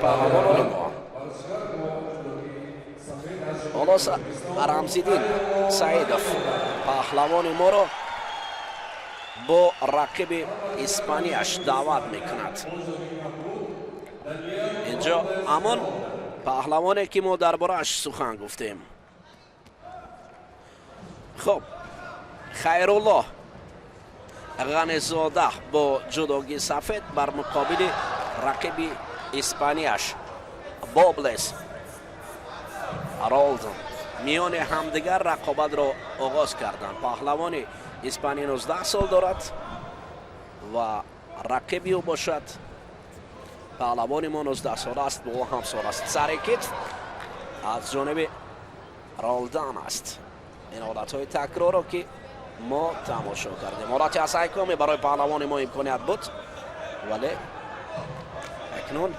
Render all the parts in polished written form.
پهلوان ما خلاص رمزیدین سعیدوف پهلوان ما رو با رقیب اسپانیاش دعوت میکند. اینجا همون پهلوانی که ما درباره‌اش سخن گفتیم. خب خیرالله غنی‌زاده با جداگی سفید بر مقابل رقیب اسپانیاش بابلس رالدن میان همدیگر رقابت را آغاز کردند. پهلوان اسپانی 19 سال دارد و رقیبی او باشد پهلوان ما 19 سال است، با هم سال است. سر کتف از جانب رالدن است. این حالتهای تکرار را که ما تماشا کردیم. حالت از ایکامی برای پهلوان ما امکانیت بود، ولی اکنون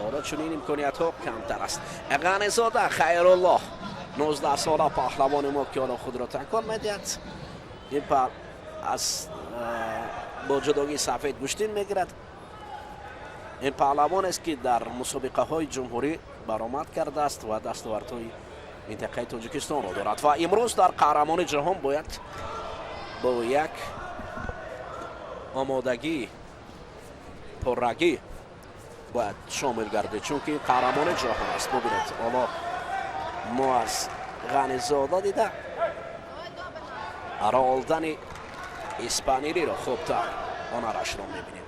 حالا چنین امکانیت ها کمتر است. غنی‌زاده خیرالله 19 ساله پهلوان ما که حالا خود را تکان میدهد. این از با جداگی سفید گشتین میگیرد. این پهلوان است که در مسابقه های جمهوری برآمد کرده است و دستاوردهای منطقه تاجیکستان را دارد و امروز در قهرمانی جهان باید با یک آمادگی پررگی باید شامل گردید، چون که قهرمان جهان است. ببینید حالا ما از غنی‌زاده دیده رالدن اسپانیایی را خوبتر آنرش را میبینیم.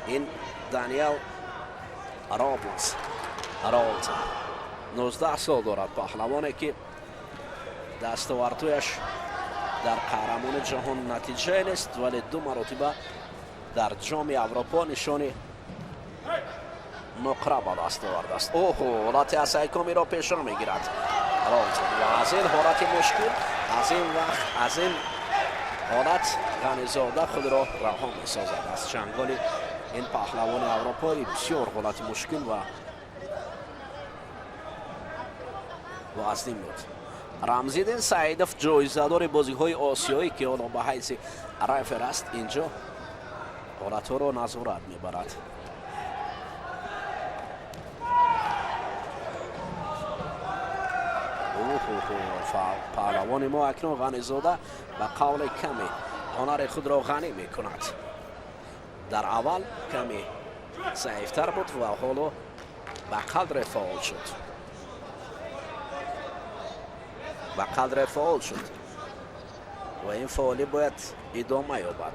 این دانیل رابلز رالدن 19 سال دارد. پهلوانی که دستاوردهایش در قهرمان جهان نتیجه نیست، ولی 2 مرتبه در جام اروپا نشان نقره به دست آورده است. اوه حالت از ایکامی را پیش را میگیرد رالدن و از این حالت مشکل، از این وقت، از این حالت غنی‌زاده خود را رها میسازد از چنگال این پهلوان اروپایی. بسیار حالت مشکل و از این بود. رمزیدین سعیدوف جایزه‌دار بازی‌های آسیایی که حالا به حیث رفر است اینجا حالت‌ها را نظارت می‌برد. پهلوان ما اکنون غنی‌زاده به قول کمی هنر خود را غنی می‌کند. در اول کمی ضعیف‌تر بود و حالا به قدر فعال شد و این فعالی باید ادامه یابد.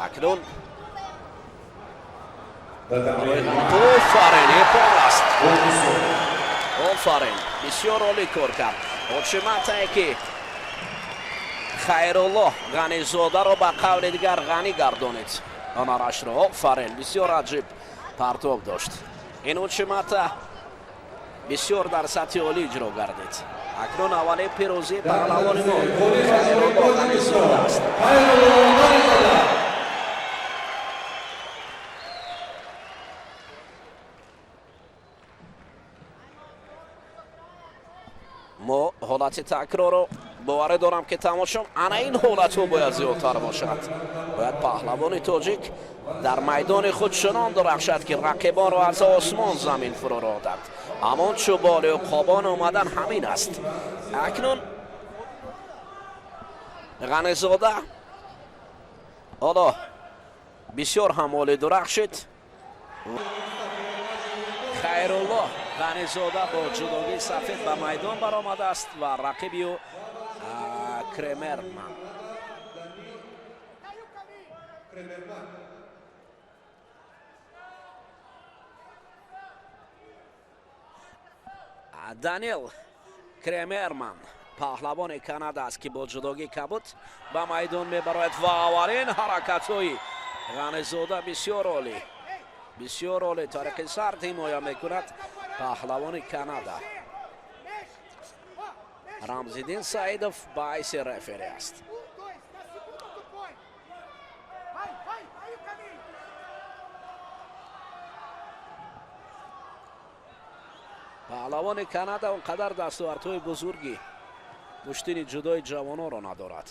اکنون آفرین بسیار عالی کار کرد. حکمت که خیرالله غنی‌زاده را به قول دیگر غنی گردانید هنرش را. آفرین بسیار عجیب پرتاب داشت. این حکمت بسیار در سطح عالی اجرا گردید. اکنون اولین پیروزی پهلوان ما خیرالله غنی‌زاده است. ما حالت تکرار رو باور دارم که تماشام انا این حالت رو باید زیادتر باشد. باید پهلوان تاجیک در میدان خود چنان درخشد که رقیبان رو از آسمان زمین فرو داد. همان چوبال و قابان آمدن همین است. اکنون غنی‌زاده حالا بسیار همال درخشید. خیرالله غنی‌زاده با جداگی سفید به میدان برآمده است و رقیبی او کرمرمن دانیل کرمرمن پهلوان کانادا است که با جداگی کبوت به میدان میبراید و اولین حرکت‌های غنی‌زاده بسیار عالی طریق سرد حمایت میکند پهلوان کانادا. رمزیدین سعیدوف باعث رفری است. паҳлавони канада он қадар дастовардҳои бузурги куштини ҷудои ҷавононро надорад.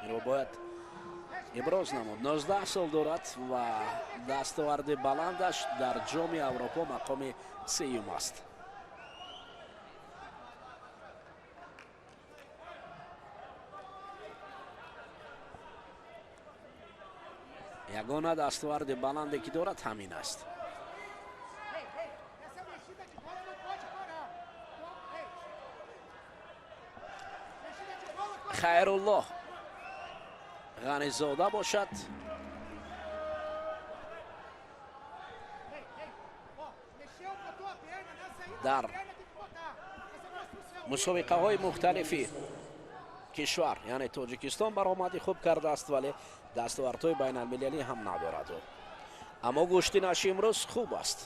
инро бояд иброз намуд. 19 сол дорад ва дастоварди баландаш дар ҷоми аврупо мақоми сеюм аст. ягона дастоварди баланде ки дорад ҳамин аст. хайруллоҳ ғанизода бошад. дар мусобиқаҳои мухталифи кишвар яъне тоҷикистон баромадӣ хуб кардааст, вале дастовардҳои байналмилалӣ ҳам надорад. аммо гӯштинаш имрӯз хуб аст,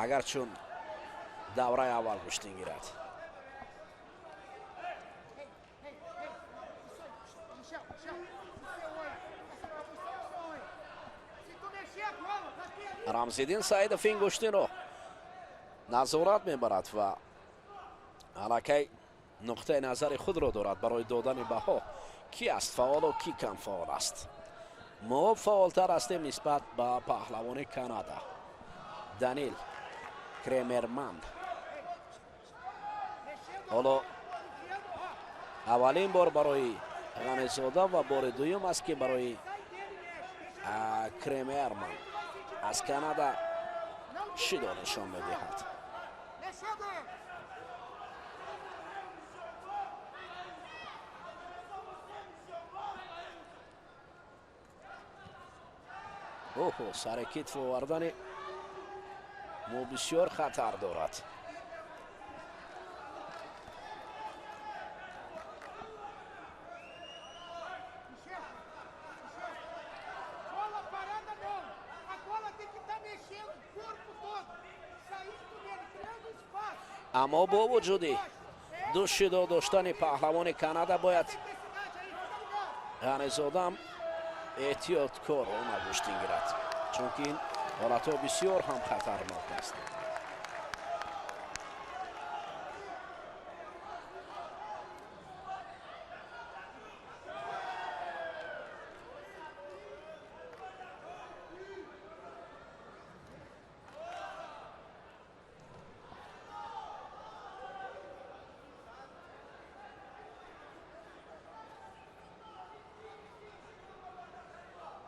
агарчун давраи аввал гӯштин гирад. рамзиддин саидов ин гӯштинро назорат мебарад ва аллакай нуқтаи назари худро дорад барои додани баҳо ки аст фаъолу ки кам фаъол аст. мо фаъолтар ҳастем нисбат ба паҳлавони канада Данил Кремерман. ҳоло аввалин бор барои ғанизода ва бори дуюм аст ки барои Кремерман аз Канада шидо нишон медиҳад. оҳо сари китф овардани мо бисёр хатар дорад. аммо бо вуҷуди ду шидо доштани паҳлавони Канада бояд ғанизодам эҳтиёткор нагӯштин гирад, чунки ин ҳолатҳо бисёр ҳам хатарнок аст.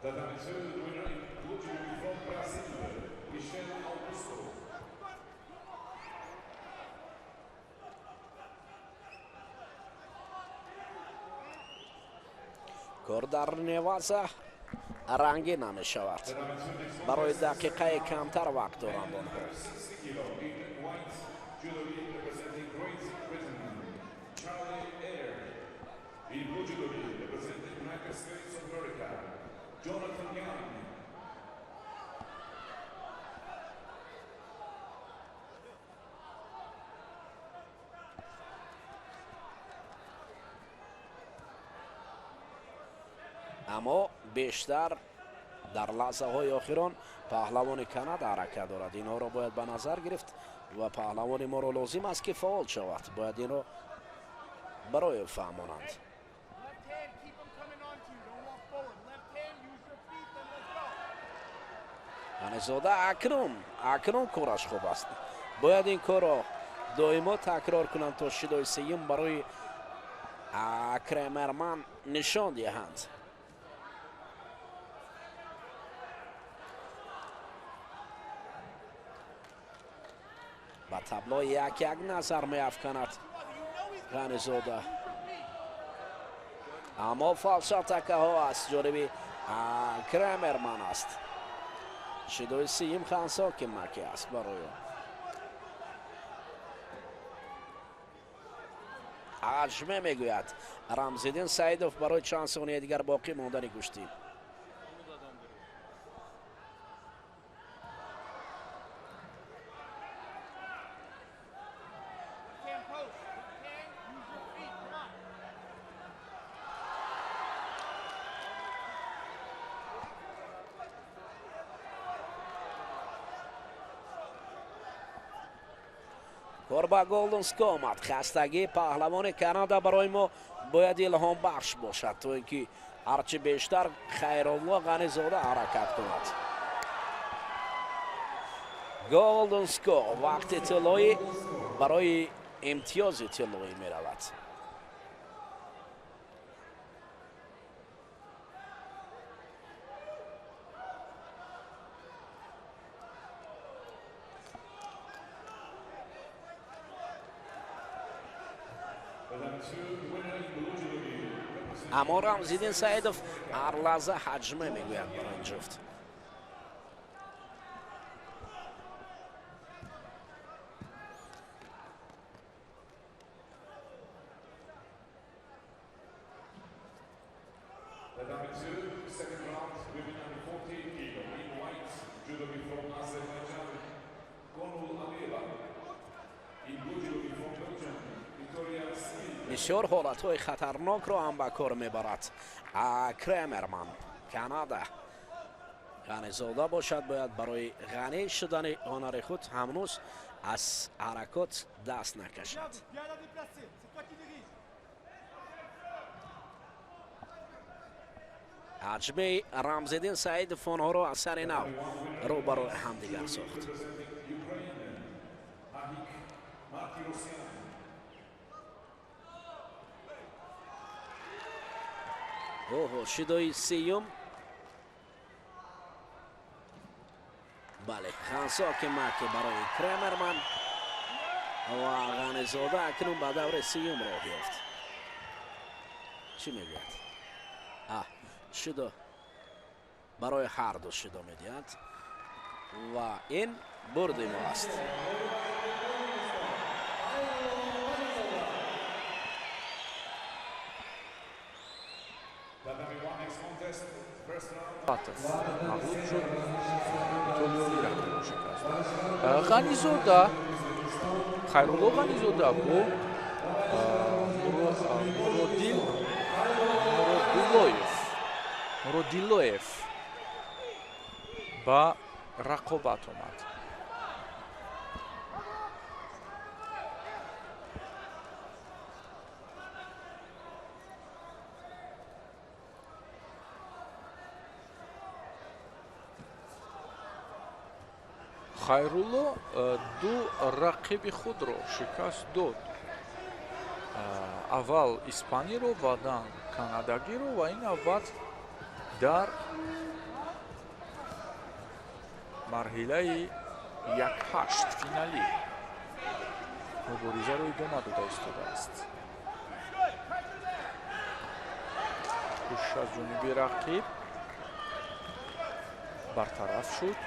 Da vencedor do winner in blue jury from Brazil, Michel Augusto. кор дар неваза рангин намешавад. барои дақиқаи камтар вақт доранд онҳо. Jonathan Young. аммо бештар дар лаҳзаҳои охирон паҳлавони Канада ҳаракат дорад. инҳоро бояд ба назар гирифт ва паҳлавони моро лозим аст ки фаъол шавад. бояд инро барои фаҳмонанд. ғанизода акнун кораш хуб аст. бояд ин корро доимо такрор кунанд то шидои сеюм барои Кремерман нишон диҳанд. ба табло як назар меафканад ғанизода. аммо фалшатакаҳо аст ҷониби Кремерман аст. шидои сеюм хансоки маки аст барои аҷме мегӯяд Рамзиддин Саидов барои чанд сония дигар боқӣ мондани гӯштин. корба голденско омад. хастагии паҳлавони канада барои мо бояд илҳомбахш бошад, то ин ки ҳарчи бештар Хайрулло Ғанизода ҳаракат кунад. голденско вақти тиллоӣ барои имтиёзи тиллоӣ меравад. аммо Рамзиддин Саидов ҳар лаҳза ҳаҷме мегӯяд барои ин ҷуфт. бисёр ҳолатҳои хатарнокро ҳам ба кор мебарад. Кремерман, Канада. Ғанизода бошад, бояд барои ғанӣ шудани ҳонари худ ҳамнӯз аз ҳаракот даст накашад. ҳаҷмаи Рамзиддин Саидов онҳоро аз сари нав рӯ ба рӯи ҳамдигар сохт. шидои сеюм. бале, хансоки маки барои Кремерман ва Ғанизода акнун ба даври сеюм роҳ ёфт. чӣ мегӯяд? шидо барои ҳарду шидо медиҳад ва ин бурди мо аст. мағлуб шуд, итолиёвӣ рақибро шикаст. Ғанизода, Хайрулло Ғанизода бо Муродиллоев ба рақобат омад. Хайрулло ду рақиби худро шикаст дод. аввал испаниро, баъдан канадагиро ва ин навбат дар марҳилаи 1/8 финалӣ муборизаро идома дода истодааст. кӯшиш аз ҷониби рақиб бартараф шуд.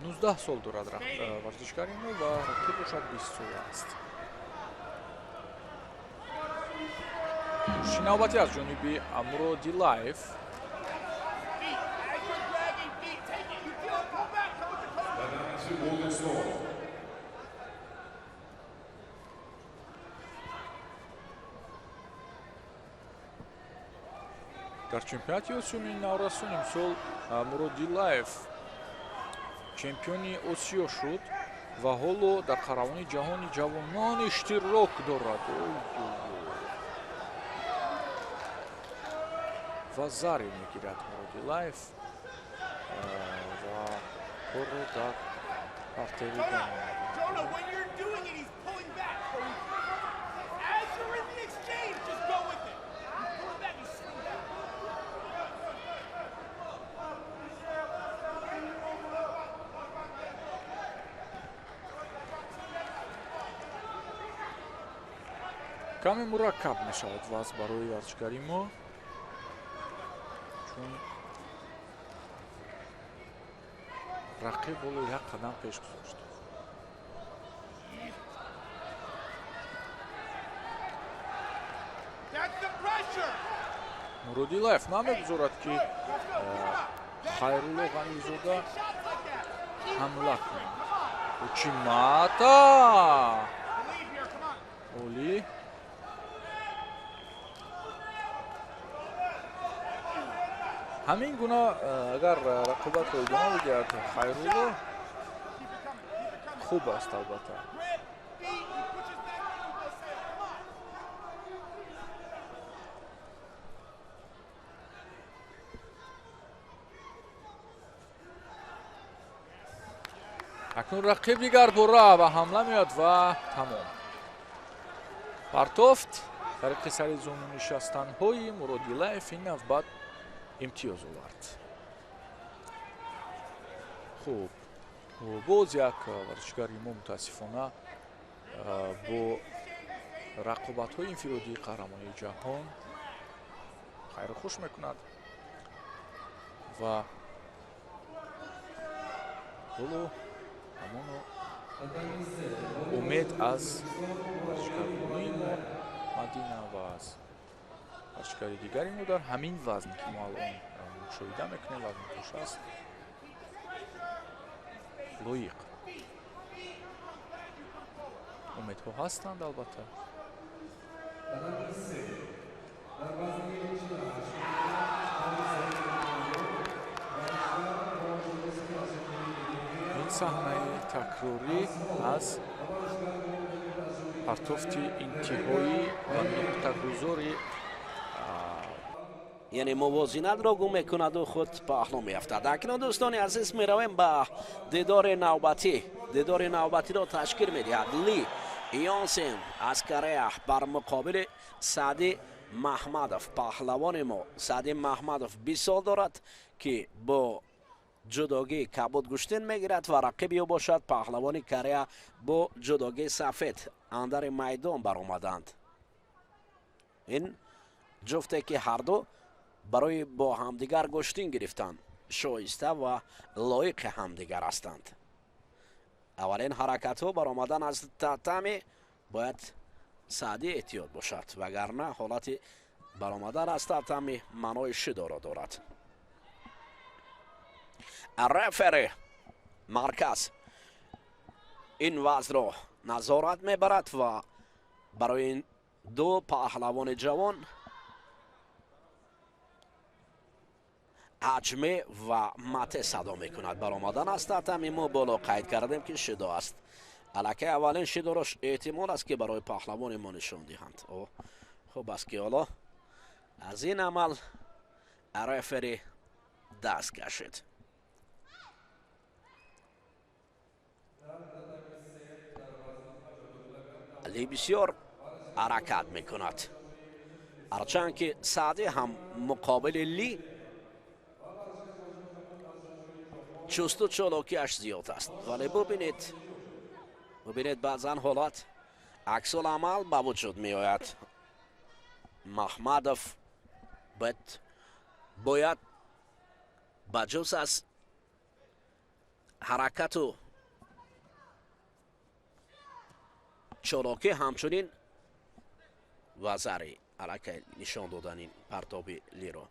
19 сол дорад варзишгари мо ва рақиб бошад 20 сол аст. кӯшиши навбатӣ аз ҷониби Муродиллоев. дар чемпионати Осиёи наврасон имсол Муродиллоев чемпиони Осиё шуд ва ҳоло дар қаҳрамони ҷаҳони ҷавонон иштирок дорад. ва зарри мегирад Муродиллоев ва корро дар партери каме мураккаб мешавад вазъ барои варзишгари мо, чун рақиб боло як қадам пеш гузошт. Муродиллоев намегузорад ки Хайрулло Ғанизода ҳамла кунад. Учимата оли ҳамин гуна агар рақобатро идома бидиҳад Хайрулло خوب است البته. اکنون رقیب دیگر برا و حمله میاد و تمام. партофт طریق سر زمین نشستن های مرادیلایف این نوبت امتیاز آورد. خوب باز یک ورزشکاری ما متاسفانه با رقابت های انفرادی قهرمانی جهان خیر خوش میکند و ولو همونو امید از ورزشکارانی ما مدینه و از ورزشکاری دیگری ما در همین وزن که ما الان مشاهده میکنیم وزن کش است لایق امیدها هستند. البته این صحنه تکراری از партофти انتهایی و نقطه‌گذاری یعنی موازنت را گم میکند و خود پهلو میافتد. اکنون دوستان عزیز میرویم به دیدار نوبتی را تشکیل میدهد. لی یانسن از کره بر مقابل سعدی محمدوف. پهلوان ما سعدی محمدوف 20 سال دارد که با جداگی کبود گوشتین میگیرد و رقیبی باشد پهلوان کره با جداگی سفید اندر میدان برآمدند. این جفته که هر دو برای با همدیگر گشتین گرفتند شایسته و لایق همدیگر هستند. اولین حرکت ها برآمدن از تتمی باید سعدی احتیاط باشد وگرنه حالت برآمدن از تتمی معنای شدا را دارد. رفری مرکز این وضع را نظارت میبرد و برای این دو پهلوان جوان عجمه و مته صدا میکند. برآمدن است تتمی ما بالا قید کردیم که شدا است. الکی اولین شدا را احتمال است که برای پهلوان ما نشان دهند. خوب است که حالا از این عمل رفری دست کشید. لی بسیار حرکت میکند هرچند که سعدی هم مقابل لی چست و چالاکیش زیاد است ولی ببینید بعضا حالات عکس العمل به وجود می آید. محمدوف باید بجز از حرکت و چالاکی همچنین وزری علاکه نشان دادن این پرتاب لی را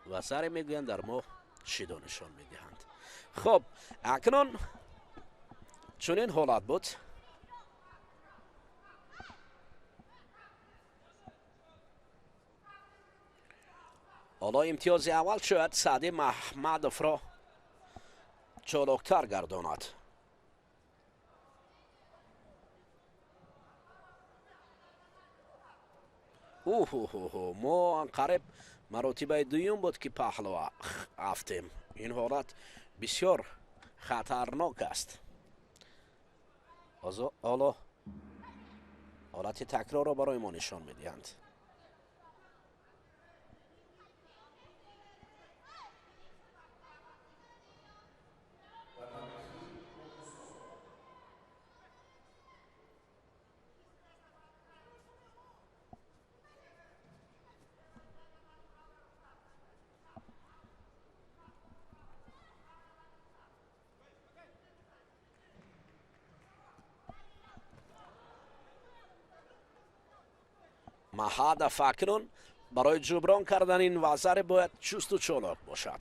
وزری میگویند در ما شیدا نشان میدهند. خب اکنون چنین حالت بود. حالا امتیاز اول شاید سعدی محمدوف را چالاکتر گرداند. ما قریب مراتبه دویم بود که پهلو افتیم. این حالت بسیار خطرناک است. حالا حالت تکرار را برای ما نشان میدهند. هدف اکنون برای جبران کردن این وزر باید چست و چالاک باشد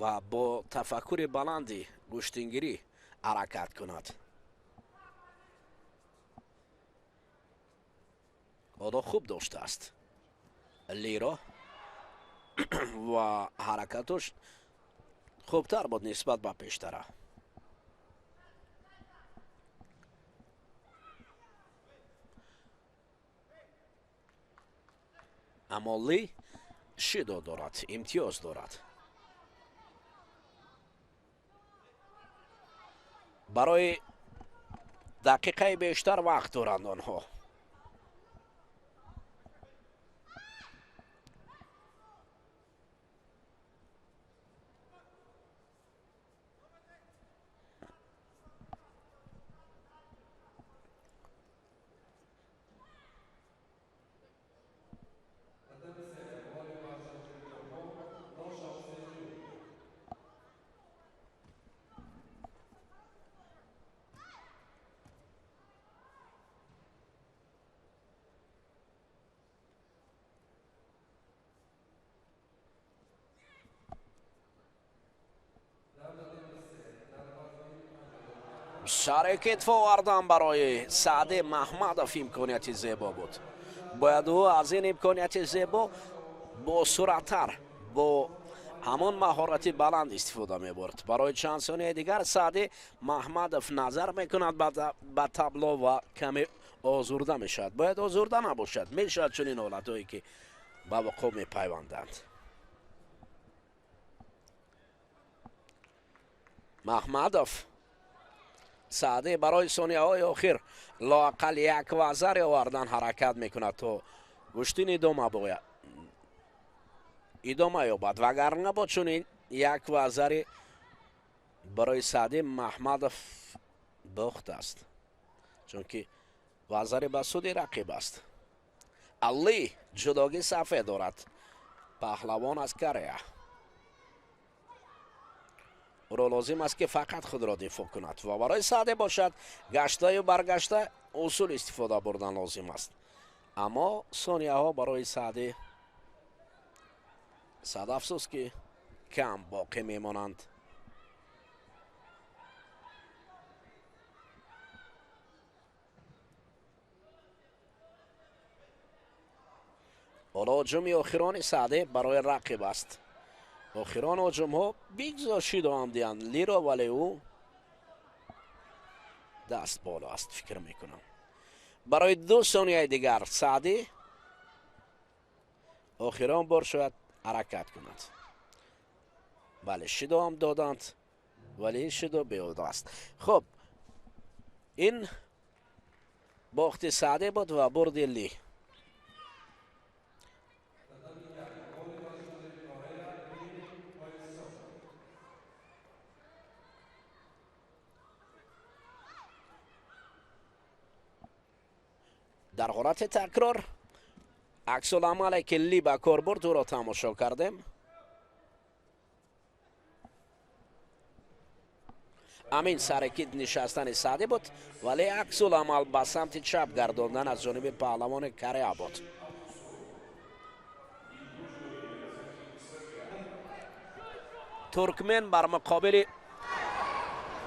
و با تفکر بلندی گشتینگیری حرکت کند. حالا خوب داشته است لیرا و حرکتش خوبتر بود نسبت به پیشتره. اما لی شیدو دارد، امتیاز دارد. برای دقیقه بیشتر وقت دارند آنها. سر کتف آوردن برای سعد محمدов امکانیت زیبا بود. باید او از این امکانیت زیبا با سرعتر با همون مهارت بلند استفاده می برد. برای چند ثانیه دیگر سعد محمدов نظر میکند به تابلو و کمی آزرده میشد. باید آزرده نباشد. میشد چنین حالتهایی که به وقوع میپیوندند. محمدов سعدی برای ثانیه های آخر لااقل یک وزر آوردن حرکت میکند تا گشتین ادامه یابد. وگرنه با چون یک وزر برای سعدی محمدов باخت است، چون که وزر به سود رقیب است. علی جداگی صفحه دارد، پهلوان از کره. او را لازم است که فقط خود را دفاع کند و برای سعدی باشد گشته و برگشته اصول استفاده بردن لازم است. اما ثانیه ها برای سعدی صد افسوس که کم باقی میمانند. حالا هجوم آخران سعدی برای رقیب است. آخران هجوم ها بگذاشید و هم دیان لیرا، ولی او دست بالا است. فکر میکنم برای 2 ثانیه دیگر سعدی آخران بار شاید حرکت کند. بله شیدو هم دادند ولی شیدو بیهوده است. خب این باخت سعدی بود و برد لی. در حالت تکرار عکس العملی که لی به کار برد او را تماشا کردیم. امین سرکیت نشستن سعدی بود ولی عکس العمل به سمت چپ گرداندن از جانب پهلوان کره بود. ترکمن بر مقابل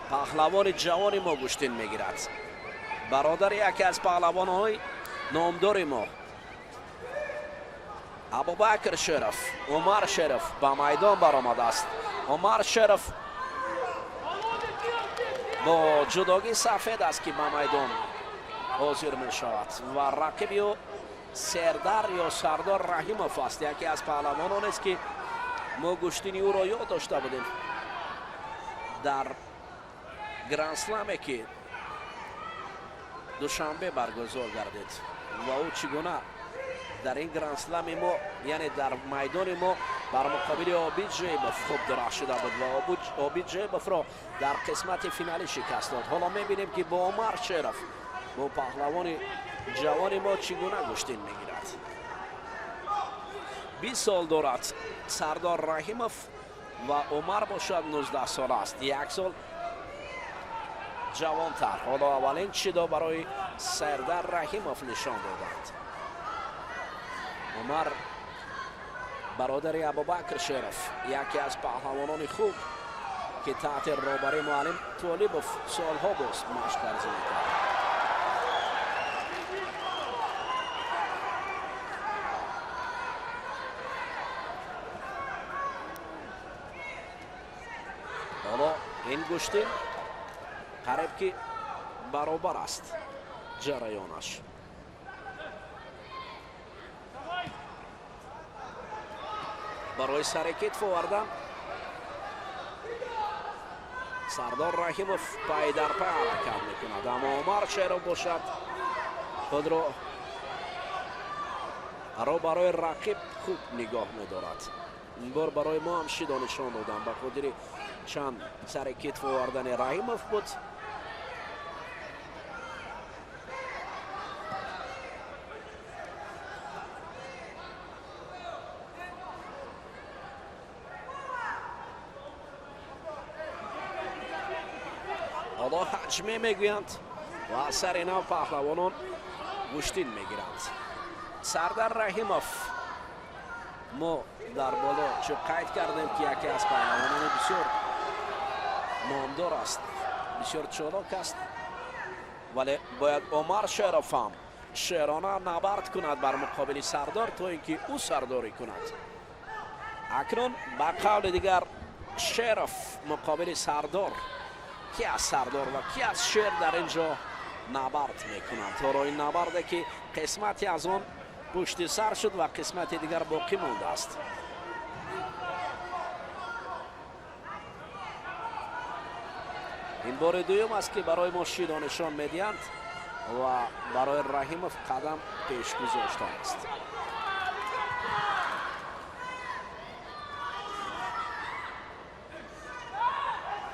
پهلوان جوان ما گشتین میگیرد. برادر یکی از پهلوان های نامدار ما ابوبکر شرف، عمر شرف به میدان برآمده است. عمر شرف با جداگی سفید است که به میدان حاضر می شود و رقیب او سردار رحیموف است، یکی از پهلوانان است که ما گشتین او را یاد داشته بودیم در گرند اسلمی که دوشنبه برگزار گردید و او چگونه در این گرند اسلم ما یعنی در میدان ما بر مقابل آبیجیبوف خوب درخشیده بود و آبیجیبوف را در قسمت فینالی شکست داد. حالا میبینیم که با عمر شرف با پهلوان جوان ما چگونه گشتین میگیرد. 20 سال دارد سردار رحیموف و عمر باشد 19 سال است، 1 سال جوانتر. حالا اولین چیدا برای سردار رحیموف نشان دادند. عمر برادر ابوبکر شرف، یکی از پهلوانان خوب که تحت رهبری معلم طالبوف سالها باز مشق ورزی می‌کرد. این گوشتین قریب که برابر است جریانش. برای سر کتف آوردن سردار رحیموف پای در پای حرکت میکند، اما عمر شیرو باشد خود رو برای رقیب خوب نگاه میدارد. این بار برای ما هم شیدا نشان دادن، به خاطر چند سر کتف آوردن رحیموف بود. حالا حجمه میگویند و سر اینا پهلوانان گوشتین میگیرند. سردار رحیموف ما در بالا چه قید کردیم که یکی از پهلوانان بسیار نامدار است، بسیار چالاک است، ولی باید عمر شیروف هم شیرانه نبرد کند بر مقابل سردار تا اینکه او سرداری کند. اکنون با قول دیگر شیروف مقابل سردار، کی از سردار و کی از شیر در اینجا نبرد میکنند. تا این نبرده که قسمتی از آن پشت سر شد و قسمت دیگر باقی مانده است. این بار دوم است که برای ما شیدا نشان میدهند و برای رحیموف قدم پیش گذاشته است.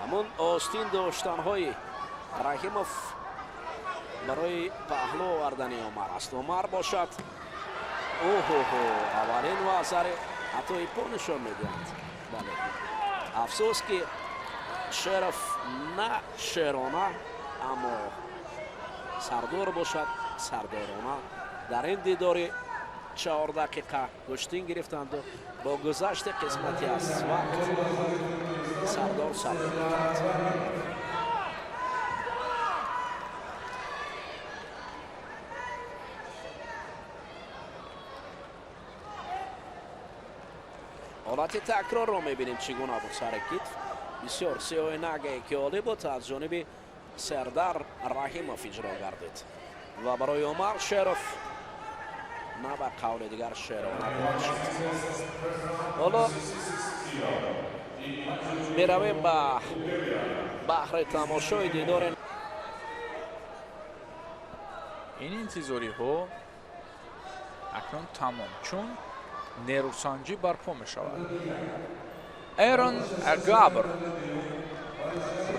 همون آستین داشتن های رحیموف برای پهلو آوردن عمر است. عمر باشد اولین وزر حتی پا نشان میدهند. بله، افسوس که شیروف نه شیرانه اما سردار باشد سردارانه. در این دیدار 4 دقیقه گشتین گرفتند و با گذشت قسمتی از وقت سردار سردار کرد. حالت تکرار رو میبینیم چگونه بود سر کتف. بسیار سیاه نگه که عالی بود از جانب سردار رحیموف اجرا گردید و برای عمر شیروف نه به قول دیگر شیرانه باشد. حالا میرویم به بحر تماشای دیدار. این انتظاری ها اکنون تمام، چون نیروسنجی برپا می شود. ایرون گابر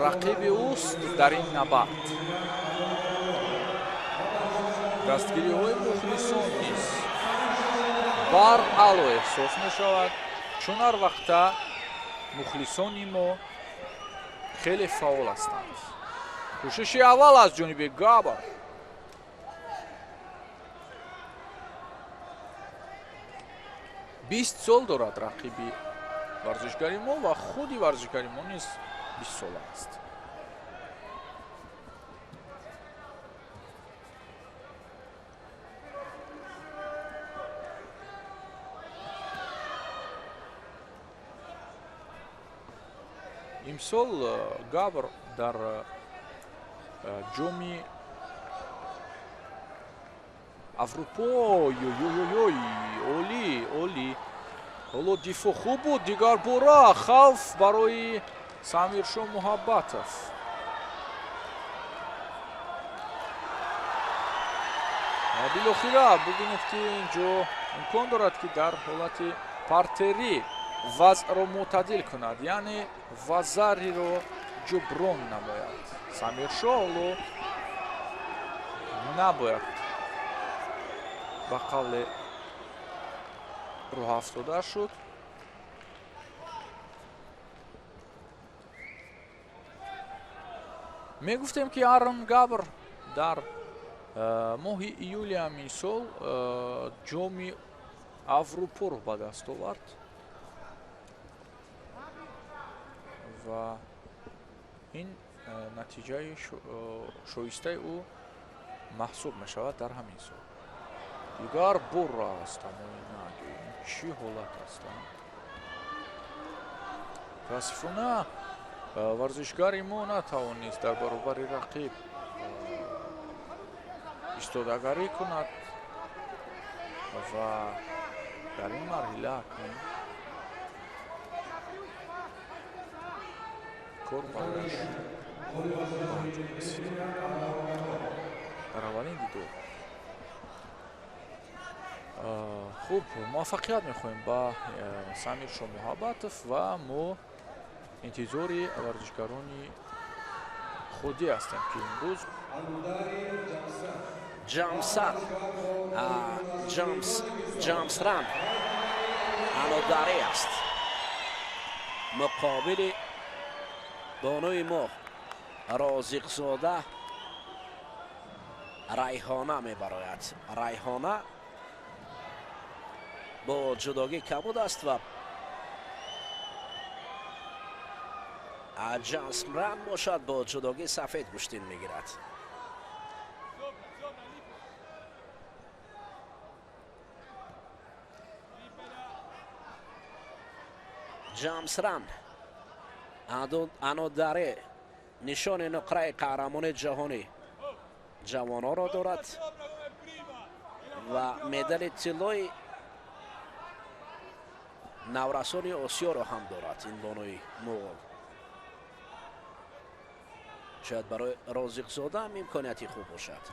رقیب اوست در این نبرد. دستگیری های مخلصان نیست بر علو احساس می شود، چون هر وقت مخلصان ما خیلی فعال هستند. کوشش اول از جانب گابر. بیست سال دارد رقیبی ورزشگری ما و خودی ورزشگری ما نیز 20 سال است. امسال گابر در جامی اروپا اولی حالا دیفو خوب بود. دیگر بورا خوف برای سامیرشو محبتов. بالاخره ببینید که اینجا امکان دارد که در حالت پارتری وضع رو معتدل کند، یعنی وزری رو جبران نباید. سامیرشو حالا نباید به قول رو افتاده شد. می گفتیم که ایرون گابر در ماه ایولی همین سال جام اروپا رو به دست آورد و این نتیجه شایسته او محسوب می شود در همین سال. دیگر بور است، اما این چی حالت است؟ متاسفانه варзишгари мо натавонист дар баробари рақиб истодагарӣ кунад ва дар ин марҳила акнун кор барояш дар аввалин дидор. хуб, муваффақият мехоҳем ба Самир Шоҳ Муҳаббатов ва мо интизори варзишгарони худӣ ҳастем ки имрӯз ҷамсран анодарӣ аст. муқобили бонуи мо розиқзода Райҳона мебарояд. Райҳона бо ҷудогӣ кабуд аст ва ҷамсран бошад бо ҷудогӣ сафед гӯштин мегирад. ҷамсран анодаре нишони нуқраи қаҳрамони ҷаҳонӣ ҷавонҳоро дорад ва медали тиллои наврасони осиёро ҳам дорад. ин бонуи муғол шояд барои розиқзода ҳам имконияти хуб бошад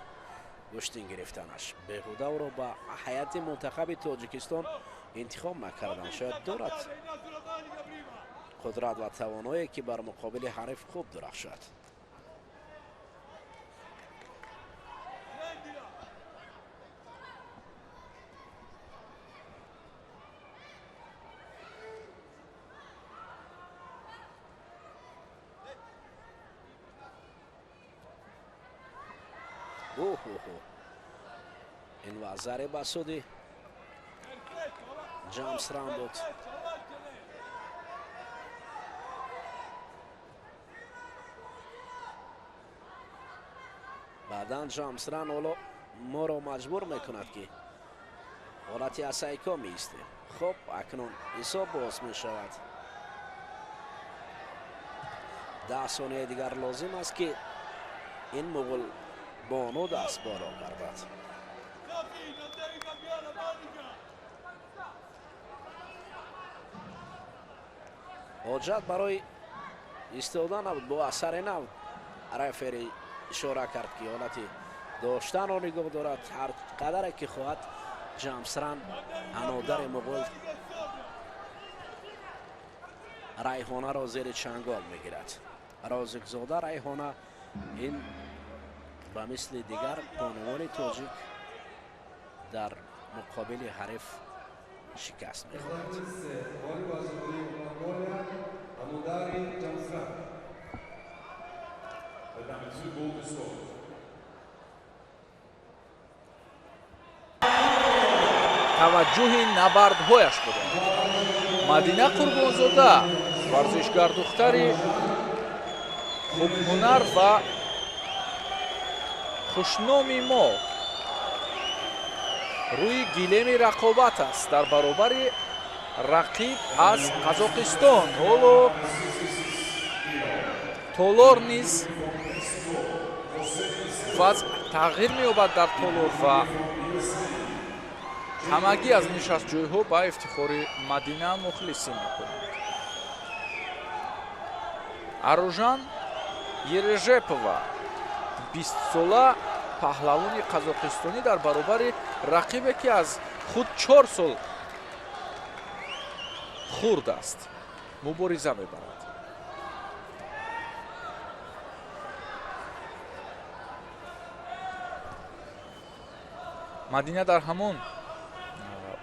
гӯштин гирифтанаш. беҳуда ӯро ба ҳайати мунтахаби тоҷикистон интихоб накарданд. шояд дорад қудрат ва тавоное ки бар муқобили ҳариф хуб дурахшад. ин вақт зариба суди ҷамсран буд. баъдан ҷамсран ҳоло моро маҷбур мекунад ки ҳолати асайко меистем. хуб, акнун ҳисоб боз мешавад. 10 сония дигар лозим аст ки ин муғул бону даст боло гардад. ҳоҷат барои истодан набуд. бо асари нав рефери ишора кард ки ҳолати доштанро нигоҳ дорад. ҳар қадаре ки хоҳад ҷамсран анодари муғул райҳонаро зери чангол мегирад. розиқзода райҳона ин ба мисли дигар бонувони тоҷик дар муқобили ҳариф шикаст мехӯрад. таваҷҷӯҳи набардҳояш буданд. Мадина Қурбонзода варзишгар духтари хубҳунар ва хушноми мо рӯи гилеми рақобат аст дар баробари рақиб аз Қазоқистон. ҳоло Толор низ вазъ тағйир меёбад дар Толор ва ҳамагӣ аз нишастҷойҳо ба ифтихори Мадина мухлисӣ мекунанд. Аружан Ережепова 20-сола паҳлавони қазоқистонӣ дар баробари рақибе ки аз худ 4 сол хурд аст мубориза мебарад. Мадина дар ҳамон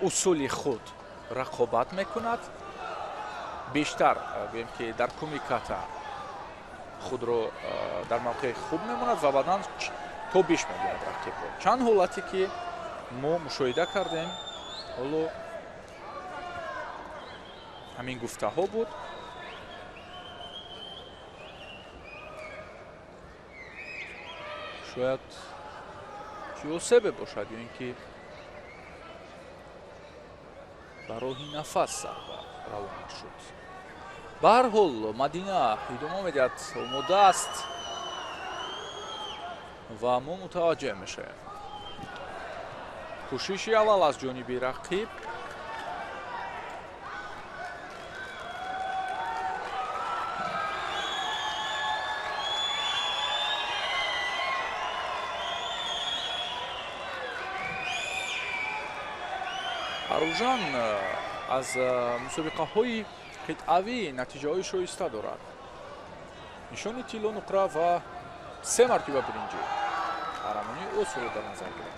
усули худ рақобат мекунад. бештар гӯем ки дар куми ката худро дар мавқеи хуб мемонад ва баъдан то биш мегирад рақибро. чанд ҳолате ки мо мушоҳида кардем, ҳоло ҳамин гуфтаҳо буд. шояд киосебе бошад ё ин ки ба роҳи нафас зарба равона шуд. ба ҳар ҳол Мадина идома медиҳад омода аст ва мо мутаваҷҷеҳ мешавем. кӯшиши аввал аз ҷониби рақиб. аружан аз мусобиқаҳои қитъавӣ натиҷаҳои шоиста дорад. нишони тилло нуқра ва 3 мартиба биринҷӣ қаҳрамонии Осиёро дар назар гирад.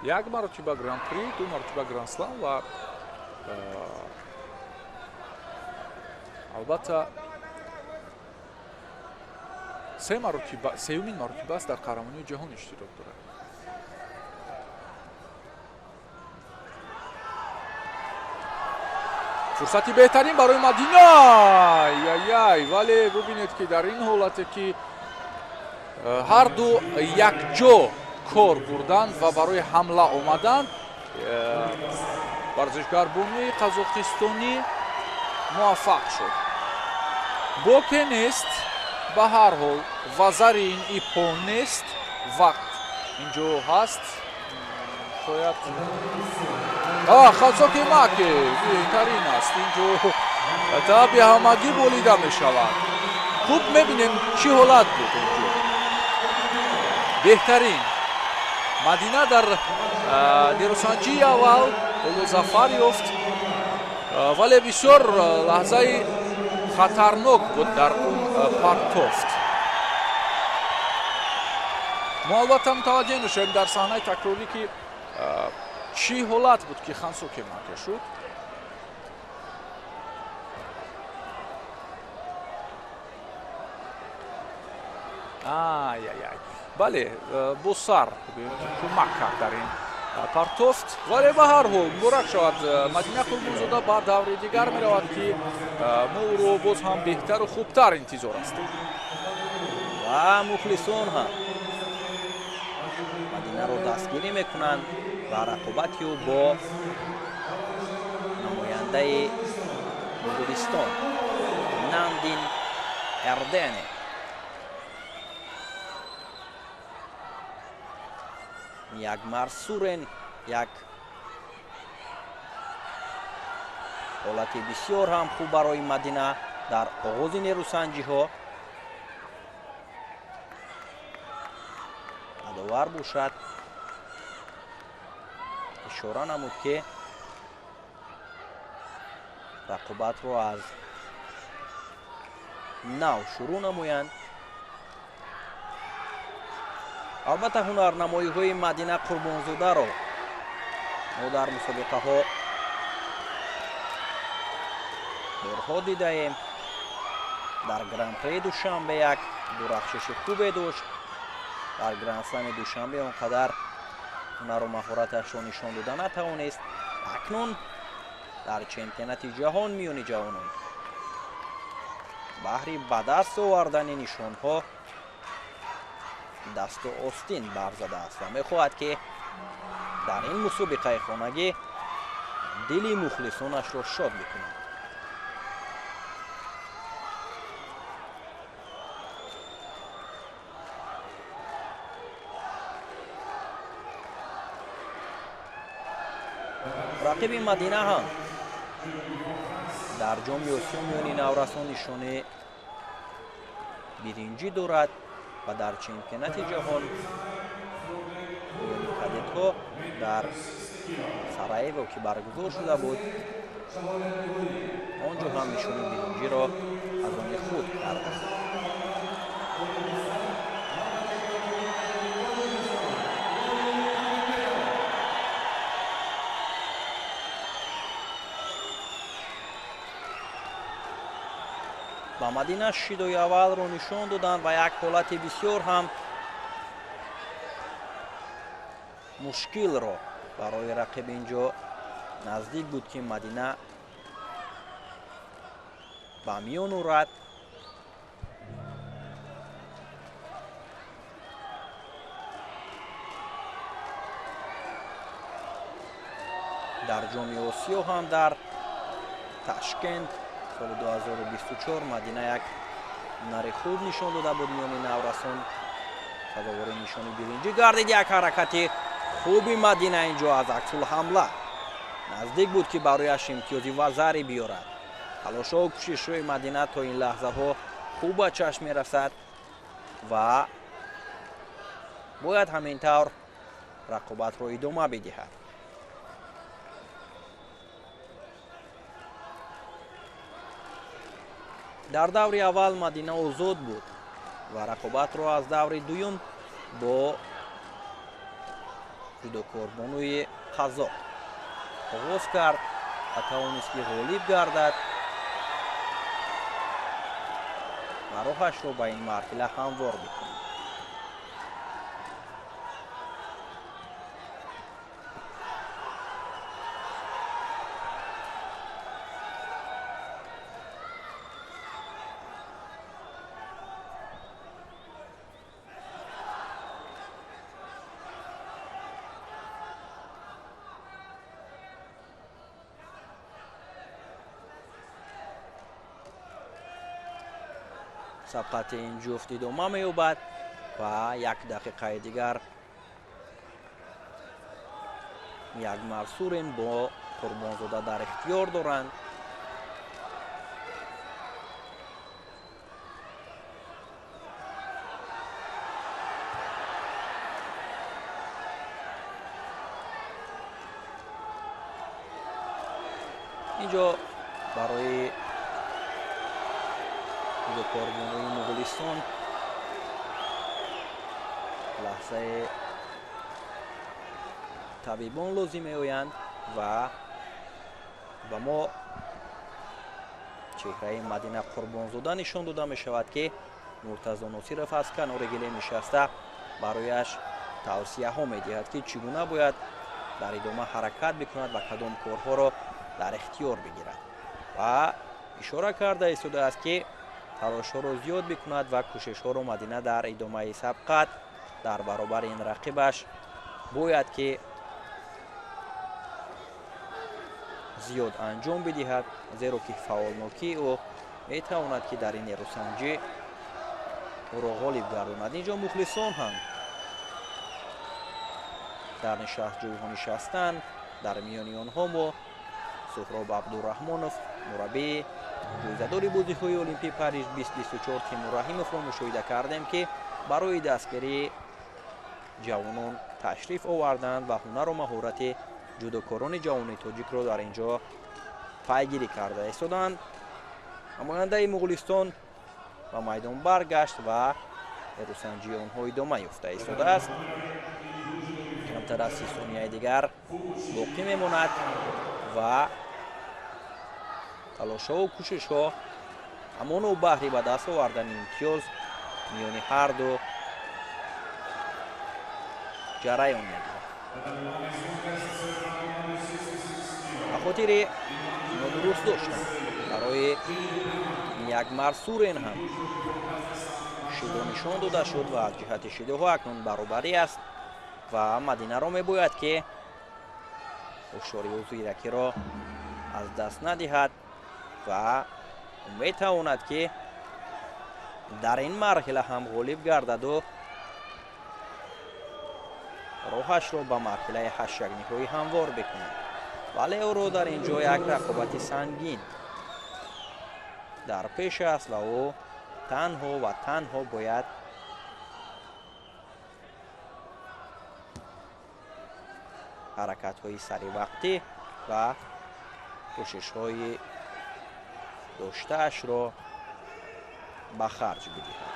1 маротиба гран-при, 2 маротиба гранд-слам ва албатта сеюмин маротиба аст дар қаҳрамонии ҷаҳон иштирок дорад. фурсати беҳтарин барои Мадина. Яй, вале бубинед ки дар ин ҳолате ки ҳарду якҷо кор бурданд ва барои ҳамла омаданд, варзишгарбонии қазоқистонӣ муваффақ шуд. боке нест, ба ҳар ҳол ва зари ин ипо нест. вақт инҷо ҳаст. шояд хасоки маке беҳтарин аст. инҷо таби ҳамагӣ болида мешавад. хуб мебинем чӣ ҳолат буд инҷо. беҳтарин Мадина дар нерӯсанҷии аввал голу зафар ёфт, вале бисёр лаҳзаи хатарнок буд дар он партофт. мо албатта мутаваҷҷеҳ мешавем дар саҳнаи такрорӣ ки чӣ ҳолат буд ки хансоке маке шуд. бале бо сар кӯмак кард дар ин партофт, вале ба ҳар ҳол муборак шавад. Мадина Қурбонзода ба даври дигар меравад ки мо ӯро боз ҳам беҳтару хубтар интизор астем. ва мухлисон ҳам Мадинаро дастгирӣ мекунанд ва рақобати ӯ бо намояндаи Муғулистон Намдин Эрдене. як марсурен, як ҳолати бисёр ҳам хуб барои Мадина дар оғози нерӯсанҷиҳо. адовар бошад ишора намуд ки рақобатро аз нав шурӯъ намоянд. албатта ҳунарнамоиҳои Мадина Қурбонзодаро мо дар мусобиқаҳо борҳо дидаем. дар гран-при душанбе як дурахшиши хубе дошт. дар гранд-слами душанбе он қадар ҳунару маҳораташро нишон дода натавонист. акнун дар чемпионати ҷаҳон миёни ҷавонон баҳри ба даст овардани нишонҳо дасту остин барзадааст ва мехоҳад ки дар ин мусобиқаи хонагӣ дили мухлисонашро шод бикунад. рақиби Мадина ҳам дар ҷоми осиё миёни наврасон нишони биринҷӣ дорад ва дар чемпионати ҷаҳон миёни кадетҳо дар Сараево ки баргузор шуда буд, он ҷо ҳам нишони биринҷиро аз они худ карда. ба Мадина шидои аввалро нишон доданд ва як ҳолати бисёр ҳам мушкилро барои рақиб инҷо наздик буд ки Мадина ба миён орад. дар ҷоми осиё ҳам дар Ташкент соли 2024 Мадина як ҳунари хуб нишон дода буд миёни Наврасон. сазовори нишони биринҷӣ гардид. Як ҳаракати хуби Мадина инҷо аз аксул ҳамла наздик буд ки барояш имтиёзи ва заре биёрад. талошҳоу кӯшишҳои Мадина то ин лаҳзаҳо хуб ба чашм мерасад ва бояд ҳамин тавр рақобатро идома бидиҳад. дар даври аввал Мадина озод буд ва рақобатро аз даври дуюм бо ҷудокорбонуи қазоқ оғоз кард ва тавонист ки ғолиб гардад ва роҳашро ба ин марҳила ҳамвор бикунад. сабқати ин ҷуфт идома меёбад ва як дақиқаи дигар Ягмар Сурен бо Қурбонзода дар ихтиёр доранд. инҷо барои ҷудокорбонуи Муғулистон лаҳзаи табибон лозим меоянд ва ба мо чеҳраи Мадина Қурбонзода нишон дода мешавад ки Муртазо Носиров аз канори гиле нишаста барояш тавсияҳо медиҳад ки чӣ гуна бояд дар идома ҳаракат бикунад ва кадом корҳоро дар ихтиёр бигирад ва ишора карда истодааст ки талошҳоро зиёд бикунад ва кӯшишҳоро Мадина дар идомаи сабқат дар баробари ин рақибаш бояд ки зиёд анҷом бидиҳад, зеро ки фаъолнокии ӯ метавонад ки дар ин нерӯсанҷӣ ӯро ғолиб гардонад. инҷо мухлисон ҳам дар нишастҷӯйҳо нишастанд. дар миёни онҳо мо Суҳроб Абдураҳмонов мураббии ҷоизадори бозиҳои Олимпии Париж 2024 Тимур Раҳимовро мушоҳида кардем ки барои дастгирии ҷавонон ташриф оварданд ва ҳунару маҳорати ҷудокорони ҷавони тоҷикро дар инҷо пайгирӣ карда истоданд. намояндаи Муғулистон ба майдон баргашт ва нерӯсанҷии онҳо идома ёфта истодааст. камтар аз 30 сонияи дигар боқӣ мемонад ва талошҳову кӯшишҳо ҳамону баҳри ба даст овардани имтиёз миёни ҳарду ҷараён мегирад. ба хотири нодуруст доштан барои Ягмар Сурен ҳам шидо нишон дода шуд ва аз ҷиҳати шидоҳо акнун баробарӣ аст ва Мадинаро мебояд ки ҳушёрию зиракиро аз даст надиҳад ва метавонад ки дар ин марҳила ҳам ғолиб гардаду роҳашро ба марҳилаи ҳаштягниҳоӣ ҳамвор бикунад. вале ӯро дар ин ҷо як рақобати сангин дар пеш аст ва ӯ танҳо ва танҳо бояд ҳаракатҳои саривақтӣ ва кӯшишҳои доштаашро ба харҷ бидиҳад.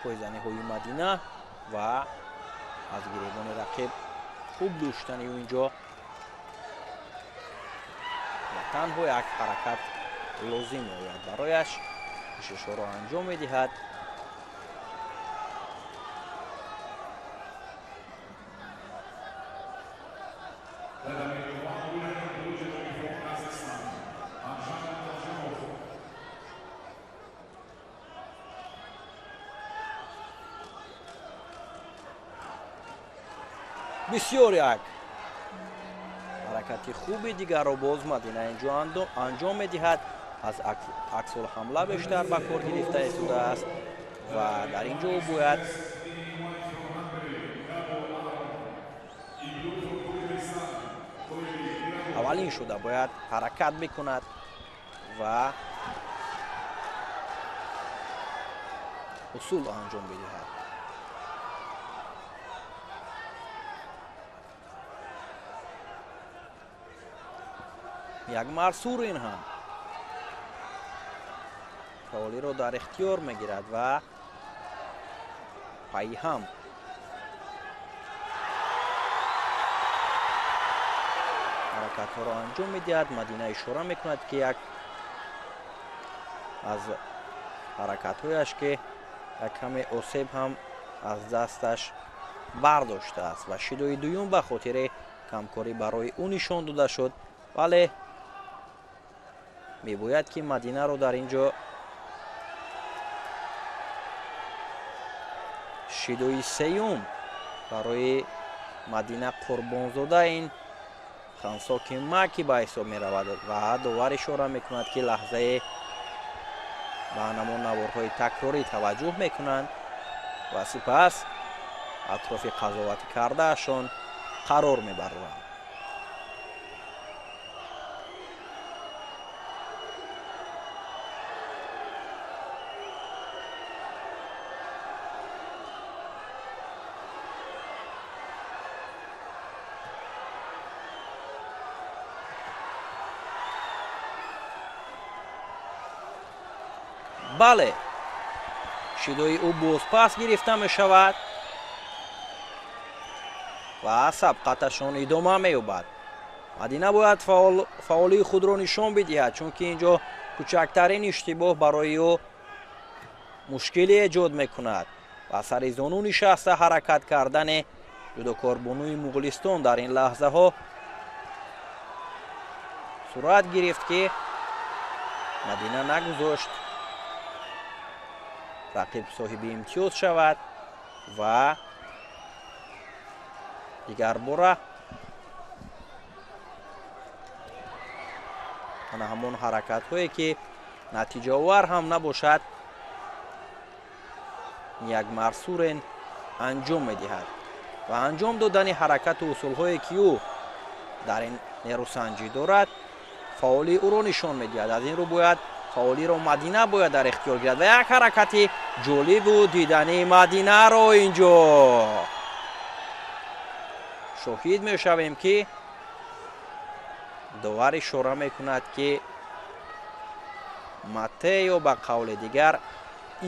пойзаниҳои Мадина ва аз гиребони рақиб хуб доштани ӯ инҷо танҳо як ҳаракат лозим меояд барояш кӯшишҳоро анҷом медиҳад. бисёр як ҳаракати хуби дигарро боз Мадина инҷо анҷом медиҳад. аз аксулҳамла бештар ба кор гирифта истодааст ва дар ин ҷо бояд аввалин шуда бояд ҳаракат бикунад ва усул анҷом бидиҳад. як Марсурин ҳам фаолиро дар ихтиёр мегирад ва пайҳам ҳаракатҳоро анҷом медиҳад. Мадина ишора мекунад ки як аз ҳаракатҳояш ки як каме осеб ҳам аз дасташ бардоштааст ва шидои дуюм ба хотири камкорӣ барои ӯ нишон дода шуд, вале мебояд ки Мадинаро дар ин ҷо шидои сеюм барои Мадина қурбонзода ин хансоки маки ба ҳисоб меравад ва довар ишора мекунад ки лаҳзае ба намон наворҳои такрорӣ таваҷҷӯҳ мекунанд ва сипас атрофи қазоватӣ кардаашон қарор мебаранд. бале, шидои ӯ бозпас гирифта мешавад ва сабқаташон идома меёбад. Мадина бояд фаъолии худро нишон бидиҳад, чунки ин ҷо кӯчактарин иштибоҳ барои ӯ мушкилӣ эҷод мекунад ва сари зону нишаста ҳаракат кардани ҷудокорбонуи Муғулистон дар ин лаҳзаҳо сурат гирифт ки Мадина нагузошт рақиб соҳиби имтиёз шавад ва дигар бора ана ҳамон ҳаракатҳое ки натиҷаовар ҳам набошад як Марсурен анҷом медиҳад ва анҷом додани ҳаракату усулҳое ки ӯ дар ин нерӯсанҷӣ дорад фаъоли ӯро нишон медиҳад. аз ин рӯ бояд фаъолиро Мадина бояд дар ихтиёр гирад ва як ҳаракати ҷолибу дидани Мадинаро инҷо шоҳид мешавем ки довар ишора мекунад ки матте ё ба қавли дигар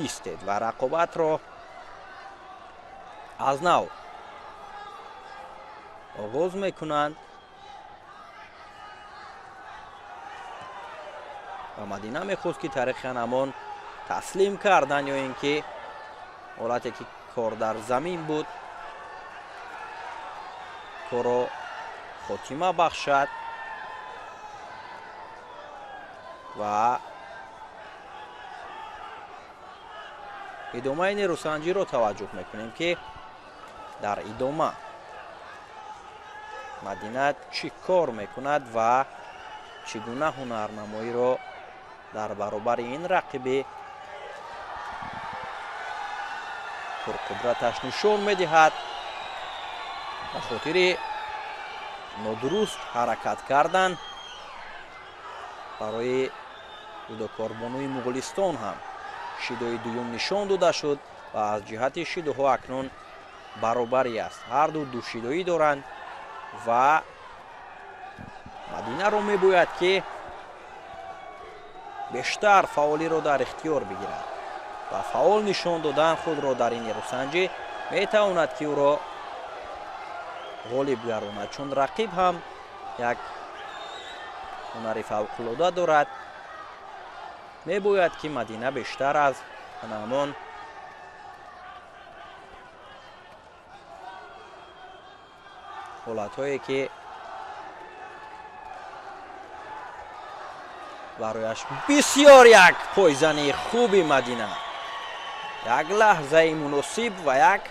истед ва рақобатро аз нав оғоз мекунанд ва Мадина мехост ки тариқи ҳамон таслим кардан ё ин ки ҳолате ки кор дар замин буд корро хотима бахшад ва идомаи нерӯсанҷиро таваҷҷӯҳ мекунем ки дар идома Мадина чӣ кор мекунад ва чӣ гуна ҳунарнамоиро дар баробари ин рақиби пурқудраташ нишон медиҳад. ба хотири нодуруст ҳаракат кардан барои ҷудокорбонуи Муғулистон ҳам шидои дуюм нишон дода шуд ва аз ҷиҳати шидоҳо акнун баробарӣ аст. ҳарду душидоӣ доранд ва Мадинаро мебояд ки бештар фаъолиро дар ихтиёр бигирад ва фаъол нишон додан худро дар ин нерӯсанҷӣ метавонад ки ӯро ғолиб гаронад, чун рақиб ҳам як ҳунари фавқулода дорад. мебояд ки Мадина бештар аз ҳамон ҳолатҳое ки барояш бисёр як пойзани хуби Мадина, як лаҳзаи муносиб ва як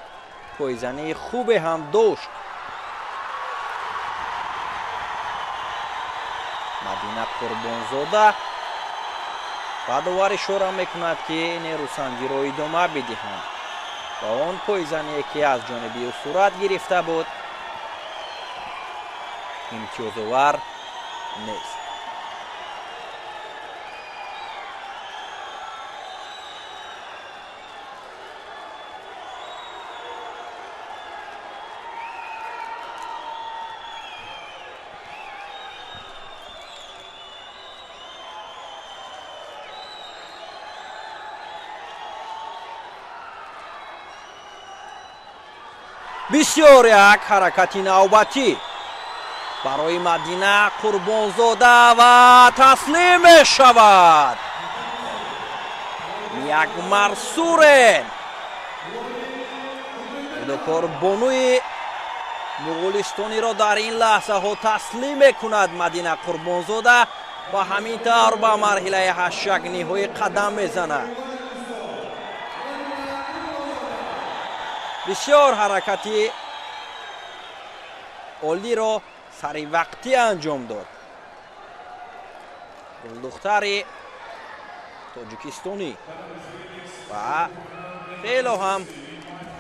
пойзани хубе ҳам дошт мадина қурбонзода баъдовар ишора мекунад ки нерӯсангиро идома бидиҳанд ва он пойзание ки аз ҷониби ӯ сурат гирифта буд имтиёзовар нест. бисёр як ҳаракати навбатӣ барои мадина қурбонзода ва таслим мешавад. як марсурен будокор бонуи муғулистониро дар ин лаҳзаҳо таслим мекунад мадина қурбонзода ва ҳамин тавр ба марҳилаи ҳаштак ниҳоӣ қадам мезанад. бисёр ҳаракати олиро сари вақтӣ анҷом дод. гулдухтари тоҷикистонӣ ва хело ҳам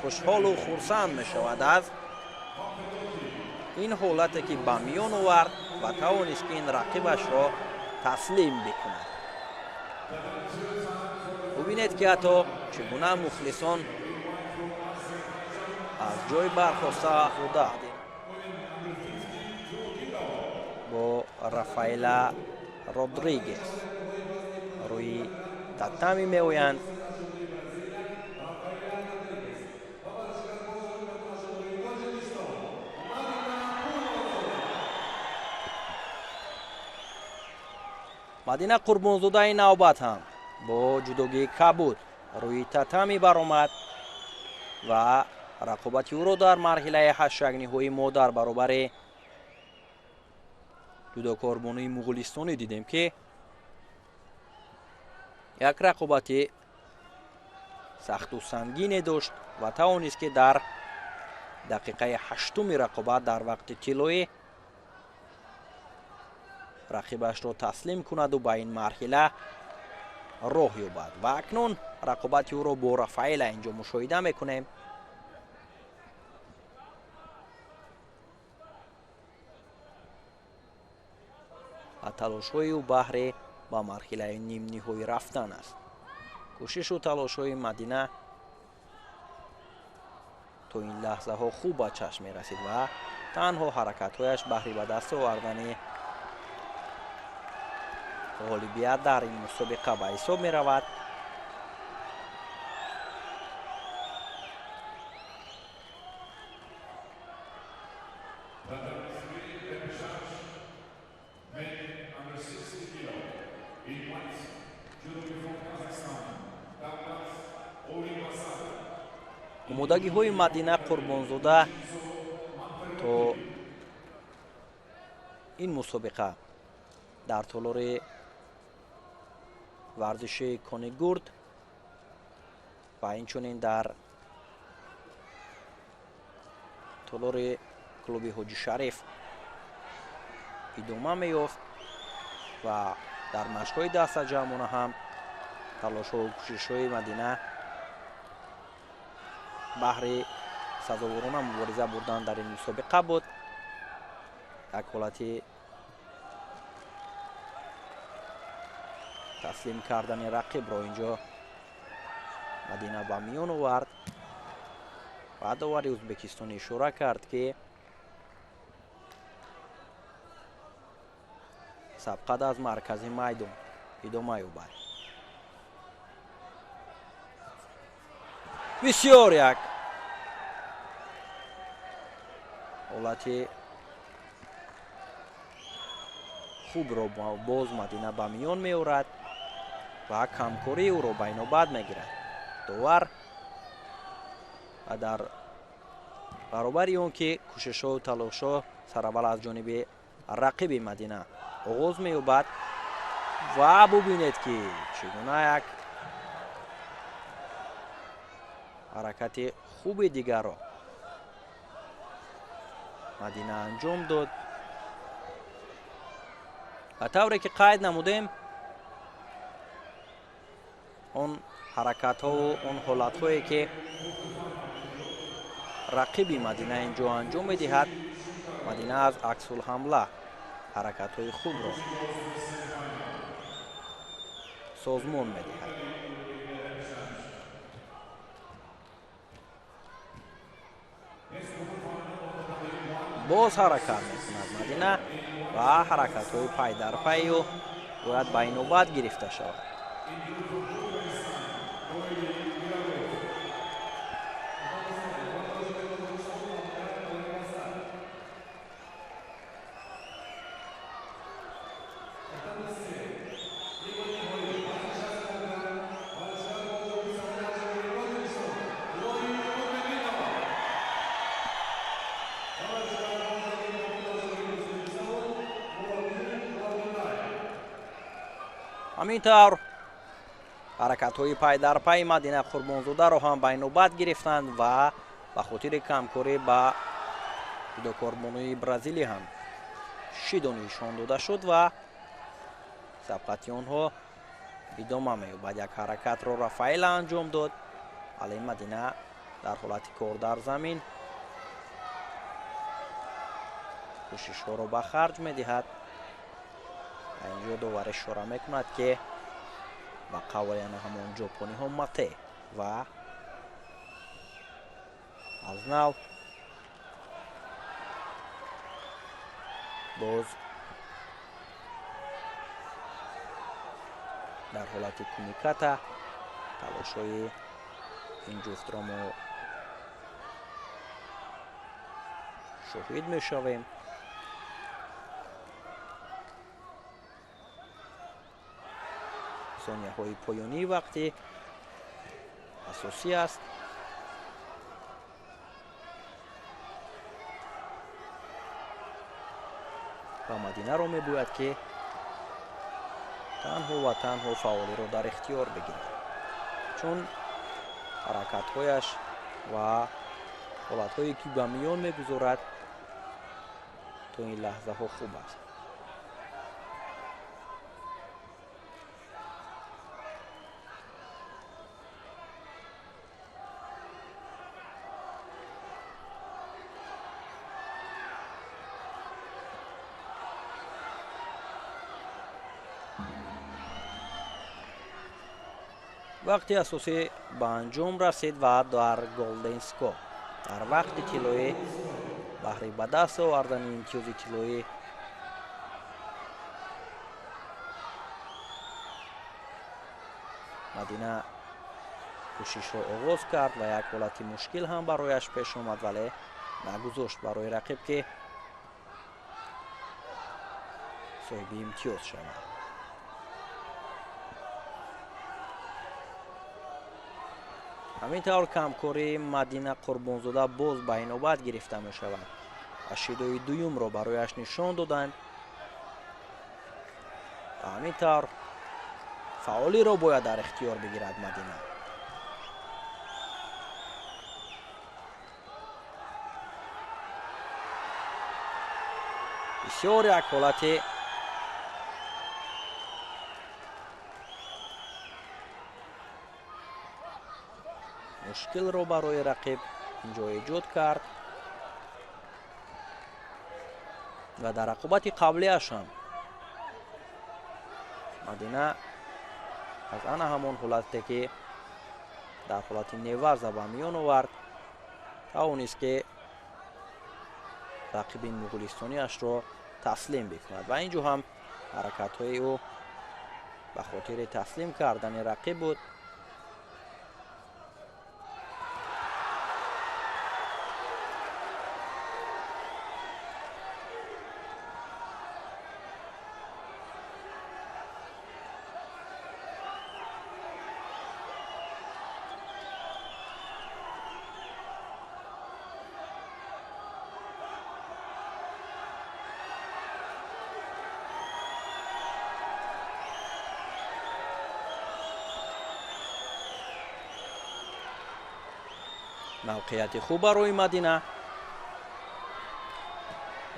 хушҳолу хурсанд мешавад аз ин ҳолате ки ба миён овард ва тавонист ки ин рақибашро таслим бикунад. бубинед ки ҳатто чигуна мухлисон аз ҷой бархоста буданд. бо рафаэла родригес рӯи татами меоянд. мадина қурбонзодаи навбат ҳам бо ҷудогии кабуд рӯи татами баромад ва рақобати ӯро дар марҳилаи ҳаштагниҳои мо дар баробари ҷудокорбонуи муғулистонӣ дидем ки як рақобати сахту сангине дошт ва тавонист ки дар дақиқаи ҳаштуми рақобат дар вақти тиллоӣ рақибашро таслим кунаду ба ин марҳила роҳ ёбад. ва акнун рақобати ӯро бо рафаэла инҷо мушоҳида мекунем. ва талошҳои ӯ баҳре ба марҳилаи нимниҳоӣ рафтан аст. кӯшишу талошҳои мадина то ин лаҳзаҳо хуб ба чашм мерасид ва танҳо ҳаракатҳояш баҳри ба даст овардани ғолибият дар ин мусобиқа ба ҳисоб меравад. омодагиҳои мадина қурбонзода то ин мусобиқа дар толори варзиши кони гурд ва инчунин дар толори клуби ҳоҷи шариф идома меёфт ва дар машқҳои дастаҷамона ҳам талошҳоу кӯшишҳои мадина баҳри сазоворона мубориза бурдан дар ин мусобиқа буд. як ҳолати таслим кардани рақибро инҷо мадина ба миён овард. баъдовари ӯзбекистонӣ ишора кард ки сабқат аз маркази майдон идома ёбад. бисёр як ҳолати хубро боз мадина ба миён меорад ва камкории ӯро ба инобат мегирад. довар ва дар баробари он ки кӯшишҳоу талошҳо сараввал аз ҷониби рақиби мадина оғоз меёбад ва бубинед ки чӣ гуна як ҳаракати хуби дигарро мадина анҷом дод. ба тавре ки қайд намудем, он ҳаракатҳову он ҳолатҳое ки рақиби Мадина инҷо анҷом медиҳад, Мадина аз аксулҳамла ҳаракатҳои хубро созмон медиҳад. боз ҳаракат мекунад Мадина ва ҳаракатҳои пай дар пайю бояд ба инобат гирифта шавад. ҳамин тавр ҳаракатҳои пай дар пай Мадина Қурбонзодаро ҳам ба инобат гирифтанд ва ба хотири камкорӣ ба ҷудокорбонии Бразилия ҳам шидони нишон дода шуд ва сабқати онҳо идома меёбад. Як ҳаракатро Рафаэла анҷом дод, вале Мадина дар ҳолати кор дар замин кӯшишҳоро ба харҷ медиҳад. اینجا دوباره اشاره میکند که با قوانین همون ژاپنی ها مته و از نو باز در حالت کمیکاتا تلاش‌های این جفت را ما شاهد میشویم. ثانیه‌های پایانی وقتی اساسی است. و مدینه رو می‌باید که تنها فعالی رو در اختیار بگیرد، چون حرکت‌هایش و حالت‌هایی که به میان می‌گذارد تو این لحظه‌ها خوب است. وقتی اساسی به انجام رسید و در گلدن سکو در وقت طلایی بهره به دست آوردن امتیاز طلایی مدینه کوشش را آغاز کرد و یک حالت مشکل هم برایش پیش آمد، ولی نگذاشت برای رقیب که صاحب امتیاز شود. همین طور کمکاری مدینه قربانزاده باز به نوبت گرفته می شود و شیدوی دویم را برایش نشان دادند. همین طور فعالی را باید در اختیار بگیرد مدینه. بسیار یک حالت مشکل رو برای رقیب اینجا ایجاد کرد و در عقوبت قبلیش هم مدینه از آن همون حالتی که در حالت نوز به میان آورد توانست که رقیب مغولستانیش را تسلیم بکند و اینجا هم حرکت های او به خاطر تسلیم کردن رقیب بود. موقعیت خوب برای مدینه،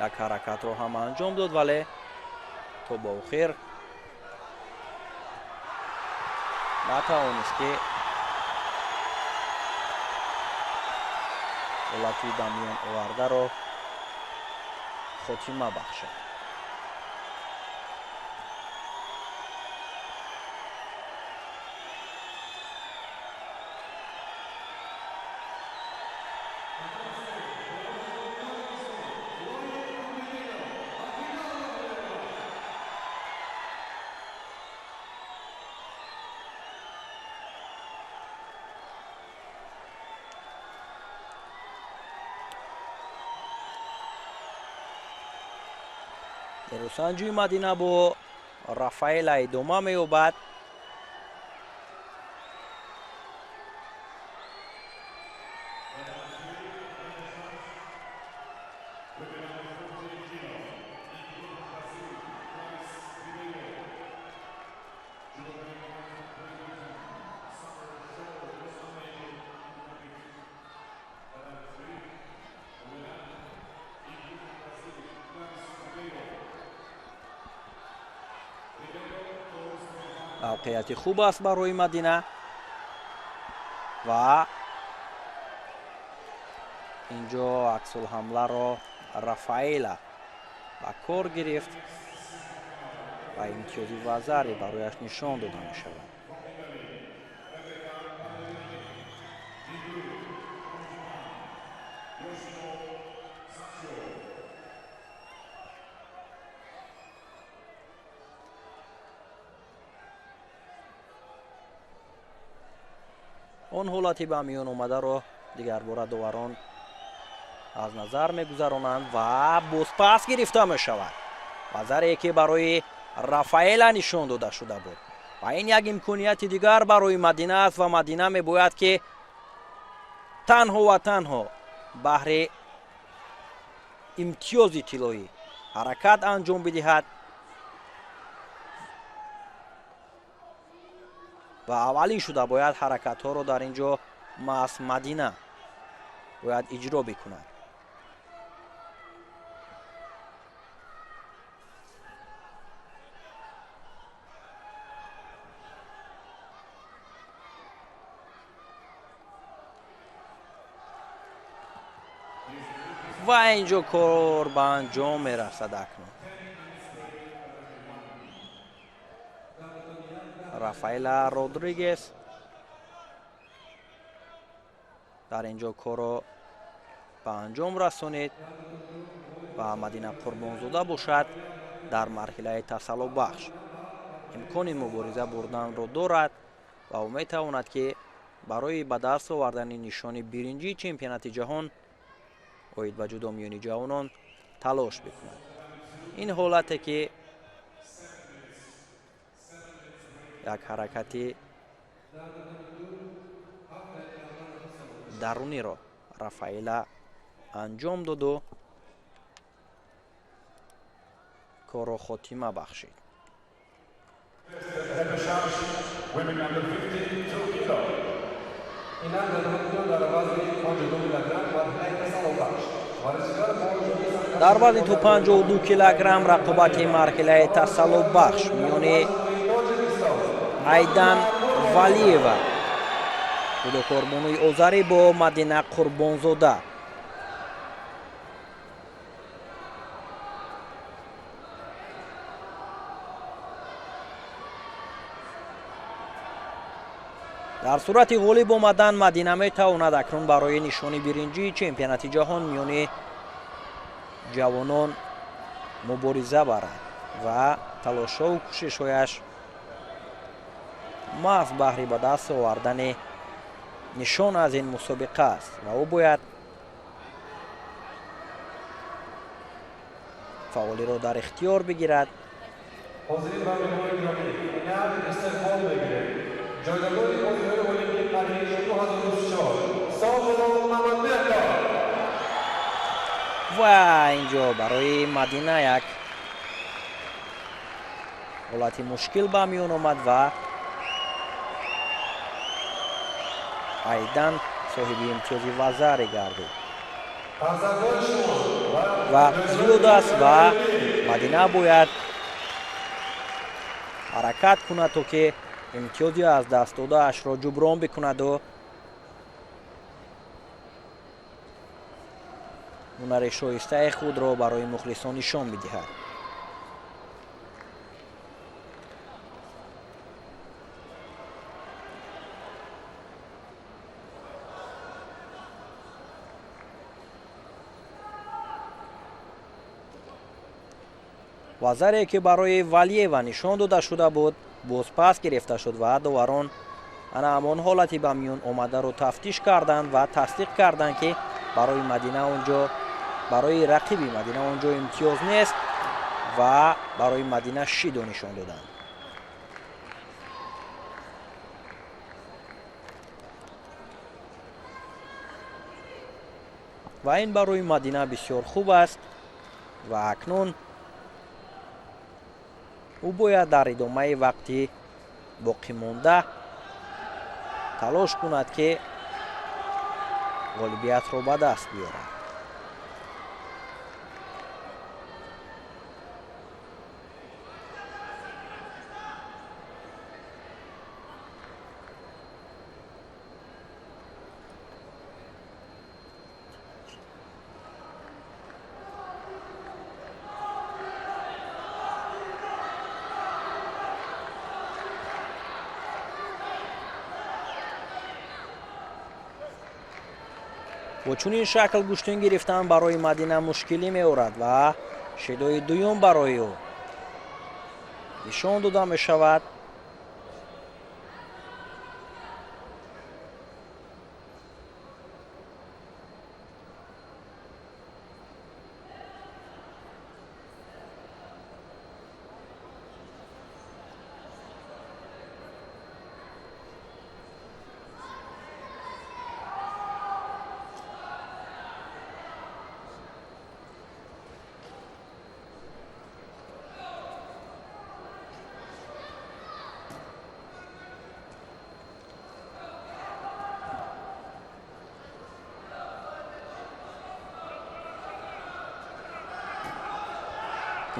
یک حرکت رو هم انجام داد ولی то ба охир натавонист ки ҳолати ба миён овардаро хотима бахшад. нерӯсанҷии Мадина бо Рафаэла идома меёбад. мавқеияти хуб аст барои Мадина ва инҷо аксулҳамларо Рафаэла ба кор гирифт ва имтиёзи вазаре барояш нишон дода мешавад. он ҳолати ба миён омадаро дигарбора доварон аз назар мегузаронанд ва боз пас гирифта мешавад. вазаре ки барои Рафаэла нишон дода шуда буд ва ин як имконияти дигар барои Мадина аст ва Мадина мебояд ки танҳо ва танҳо баҳри имтиёзи тиллоӣ ҳаракат анҷом бидиҳад ва аввалин шуда бояд ҳаракатҳоро дар ин ҷо маҳз Мадина бояд иҷро бикунад. ва ин ҷо кор ба анҷом мерасад. акнун Рафаэла Родригес дар ин ҷо корро ба анҷом расонид ва Мадина Қурбонзода бошад дар марҳилаи тасаллубахш имкони мубориза бурданро дорад ва метавонад ки барои ба даст овардани нишони биринҷии чемпионати ҷаҳон оид ба ҷудо миёни ҷавонон талош бикунад. ин ҳолате ки як ҳаракати даруниро Рафаэла анҷом доду корро хотима бахшид. дар вазни то 52 килограмм рақобати марҳилаи тасаллубахш миёни Айдан Валиева ҷудокорбонуи озарӣ бо Мадина Қурбонзода. дар сурати ғолиб омадан Мадина метавонад акнун барои нишони биринҷии чемпионати ҷаҳон миёни ҷавонон мубориза барад ва талошҳоу кӯшишҳояш маҳз баҳри ба даст овардани нишон аз ин мусобиқа аст ва ӯ бояд фаъолиро дар ихтиёр бигирад. ва ин ҷо барои Мадина як ҳолати мушкил ба миён омад ва Айдан соҳиби имтиёзи вазаре гардид ва зиёд аст ва Мадина бояд ҳаракат кунад то ки имтиёзи аз даст додаашро ҷуброн бикунаду ҳунари шоистаи худро барои мухлисон нишон бидиҳад. ва заре ки барои валиева нишон дода шуда буд боз пас гирифта шуд ва доварон ана ҳамон ҳолати ба миён омадаро тафтиш карданд ва тасдиқ карданд ки барои Мадина онҷо барои рақиби Мадина онҷо имтиёз нест ва барои Мадина шидо нишон доданд. ва ин барои Мадина бисёр хуб аст ва акнун ӯ бояд дар идомаи вақти боқимонда талош кунад ки ғолибиятро ба даст биёрад. бо чунин шакл гӯштин гирифтан барои Мадина мушкилӣ меорад ва шидои дуюм барои ӯ нишон дода мешавад.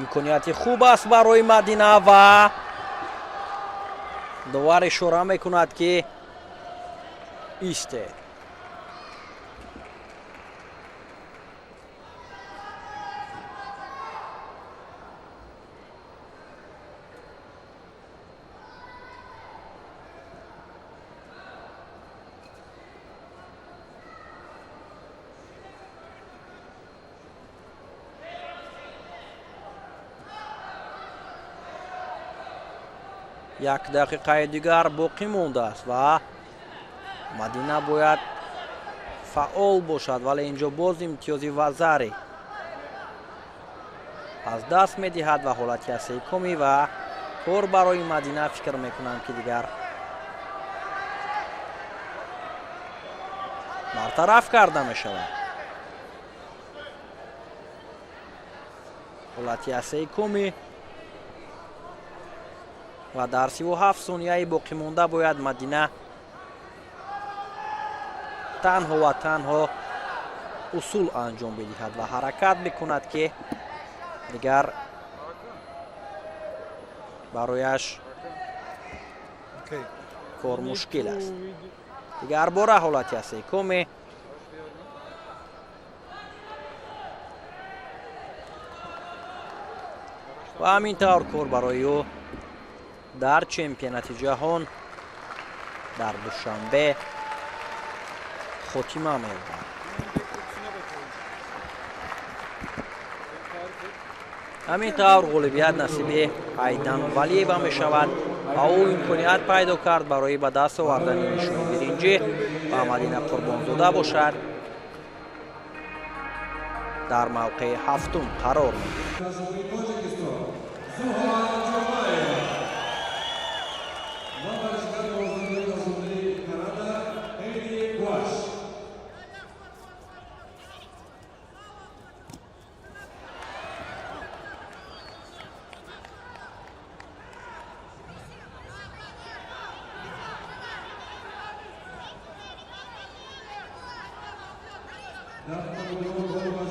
имконияти хуб аст барои Мадина ва довар ишора мекунад ки истед. як дақиқаи дигар боқӣ мондааст ва Мадина бояд фаъол бошад, вале инҷо боз имтиёзи Вазари аз даст медиҳад ва ҳолати асейкумӣ ва кор барои Мадина фикр мекунам ки дигар бартараф карда мешавад. ҳолати асейкумӣ ва дар 37 сонияи боқимонда бояд Мадина танҳо ва танҳо усул анҷом бидиҳад ва ҳаракат бикунад ки дигар барояш кор мушкил аст. дигар бора ҳолати асейкумӣ ва ҳамин тавр кор барои ӯ дар чемпионати ҷаҳон дар душанбе хотима меёбад. ҳамин тавр ғолибият насиби Айдан Валиева мешавад ва ӯ имконият пайдо кард барои ба даст овардани нишони биринҷӣ ва Мадина Қурбонзода бошад. дар мавқеи ҳафтум қарор мегирад. Dar